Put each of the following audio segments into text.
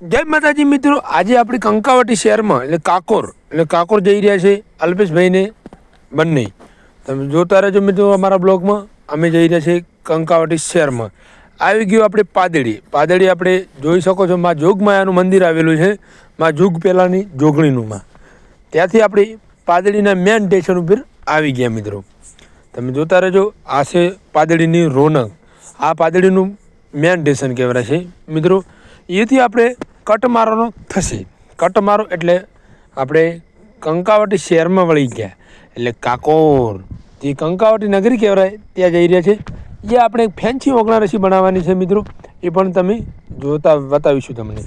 જય માતાજી મિત્રો, આજે આપણે કંકાવટી શહેરમાં એટલે કાકોર જઈ રહ્યા છે અલ્પેશભાઈને બંને. તમે જોતા રહેજો મિત્રો અમારા બ્લોગમાં. અમે જઈ રહ્યા છીએ કંકાવટી શહેરમાં. આવી ગયું આપણે પાદળી આપણે જોઈ શકો છો. માં જોગમાયાનું મંદિર આવેલું છે, માં જોગ પહેલાંની જોગણીનું માં. ત્યાંથી આપણે પાદળીના મેન સ્ટેશન ઉપર આવી ગયા મિત્રો. તમે જોતા રહેજો. આ છે પાદળીની રોનક. આ પાદળીનું મેન સ્ટેશન કહેવાય છે મિત્રો. એથી આપણે કટ મારવાનો થશે. કટ મારો એટલે આપણે કંકાવટી શહેરમાં વળી ગયા, એટલે કાકોર જે કંકાવટી નગરી કહેવાય ત્યાં જઈ રહ્યા છે. એ આપણે એક ફેન્સી ઓગણા રસી બનાવવાની છે મિત્રો. એ પણ તમે બતાવીશું તમને.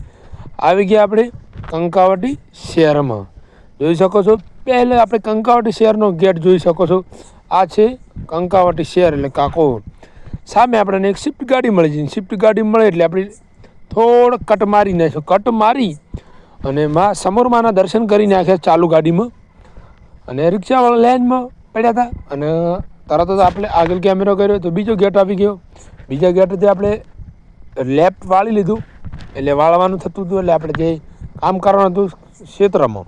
આવી ગયા આપણે કંકાવટી શહેરમાં. જોઈ શકો છો. પહેલે આપણે કંકાવટી શહેરનો ગેટ જોઈ શકો છો. આ છે કંકાવટી શહેર એટલે કાકોર. સામે આપણને એક સ્વિફ્ટ ગાડી મળી છે. સ્વિફ્ટ ગાડી મળે એટલે આપણે થોડો કટ મારી નાખ્યો. કટ મારી અને માં સમોરમાના દર્શન કરી નાખ્યા ચાલુ ગાડીમાં. અને રિક્ષાવાળા લાઈનમાં પડ્યા હતા અને તરત જ આપણે આગળ કેમેરો કર્યો તો બીજો ગેટ આવી ગયો. બીજા ગેટથી આપણે લેફ્ટ વાળી લીધું, એટલે વાળવાનું થતું હતું. એટલે આપણે જે કામ કરવાનું હતું ક્ષેત્રમાં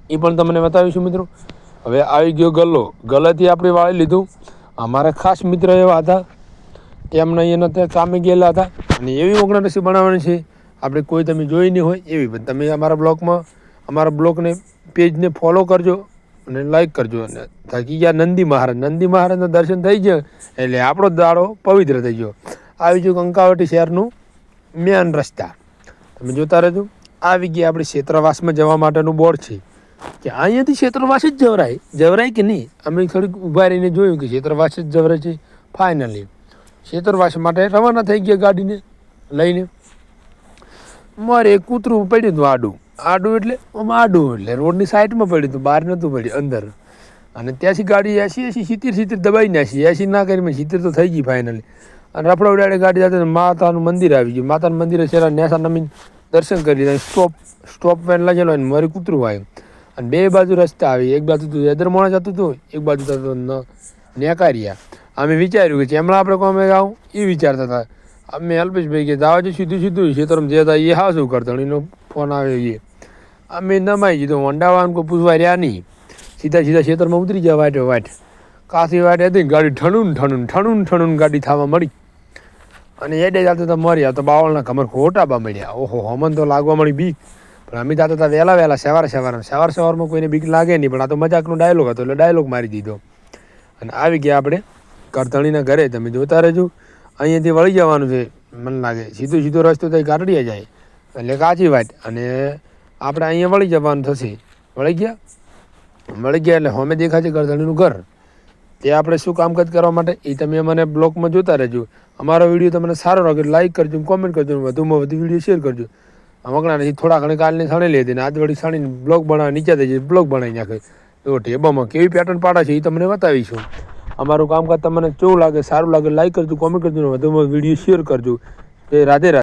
એ પણ તમને બતાવીશું મિત્રો. હવે આવી ગયો ગલ્લાથી આપણે વાળી લીધું. અમારા ખાસ મિત્ર એવા હતા, એમને અહીંયા ત્યાં કામે ગયેલા હતા અને એવી ઓગણા રસી બનાવવાની છે આપણે કોઈ તમે જોઈ નહીં હોય એવી. પણ તમે અમારા બ્લોગમાં અમારા બ્લોગને પેજને ફોલો કરજો અને લાઈક કરજો. અને થાકી ગયા નંદી મહારાજના દર્શન થઈ ગયા એટલે આપણો દાડો પવિત્ર થઈ ગયો. આવી ગયું કંકાવટી શહેરનું મેન રસ્તા. તમે જોતા રહેજો. આવી ગયા આપણે ક્ષેત્રવાસમાં જવા માટેનું બોર્ડ છે કે અહીંયાથી ક્ષેત્રવાસ જ જવરાય કે નહીં. અમે થોડીક ઊભા રહીને જોયું કે ક્ષેત્રવાસ જ જવરાય છે. ફાઇનલી ક્ષેત્રવાસ માટે રવાના થઈ ગયા ગાડીને લઈને. મારે એક કૂતરું પડ્યું હતું આડું એટલે રોડની સાઈડમાં પડ્યું હતું, બહાર નહોતું પડ્યું અંદર. અને ત્યાંથી ગાડી 80 દબાઈ નાખી. 80 ના કરી 70 તો થઈ ગઈ ફાઇનલી. અને રફડા ઉડાડે ગાડી જતા માતાનું મંદિર આવી ગયું. માતાનું મંદિરે છેલ્લા નેસા નમીન દર્શન કરી દીધા. સ્ટોપ પેન લાગેલો અને મારું કૂતરું આવ્યું. અને બે બાજુ રસ્તા આવી. એક બાજુ તો એદરમોણા જતું હતું, એક બાજુ તો નેકારિયા. અમે વિચાર્યું કે ચેમલા આપણે કોમે આવું એ વિચારતા હતા. અમે અલ્પેશભાઈ કે દાવા જો સીધું ક્ષેત્રમાં જે હતા એ હા શું કરતા. એનો ફોન આવ્યો એ અમે નમાઈ દીધો. વંડાવાનું કોઈ પૂછવા રહ્યા નહીં. સીધા ક્ષેત્રમાં ઉતરી ગયા. વાટ કાશી વાટ હતી. ગાડી ઠણું ગાડી થવા મળી. અને એડે જતા હતા મરી આવતા બાવળના કમર ખોટા બા મળ્યા. ઓહો હમન તો લાગવા મળી બીક. પણ અમે જતા હતા વહેલા સવારમાં કોઈને બીક લાગે નહીં. પણ આ તો મજાકનો ડાયલોગ હતો એટલે ડાયલોગ મારી દીધો. અને આવી ગયા આપણે કરધણીના ઘરે. તમે જોતા રહેજો. અહીંયાથી વળી જવાનું છે. મને લાગે સીધો રસ્તો થઈ કારડિયા જાય એટલે કાચી વાત. અને આપણે અહીંયા વળી જવાનું થશે. વળી ગયા એટલે હોમે દેખાય છે કરધણીનું ઘર. તે આપણે શું કામકાજ કરવા માટે એ તમે મને બ્લોગમાં જોતા રહેજો. અમારો વિડીયો તમને સારો લાગે લાઈક કરજો, કોમેન્ટ કરજો, વધુમાં વધુ વિડીયો શેર કરજો. વગણા નથી થોડા ઘણી કાલની છાણી લીધી ને આજ વળી છાણીને બ્લોગ બનાવી નીચે થઈ જાય. બ્લોગ બનાવી નાખે તો ટેબામાં કેવી પેટર્ન પાડે છે એ તમને બતાવીશું. અમારું કામકાજ તમને કેવું લાગે, સારું લાગે લાઈક કરજો, કોમેન્ટ કરજો, વધુમાં વિડીયો શેર કરજો. રાધે રાધે.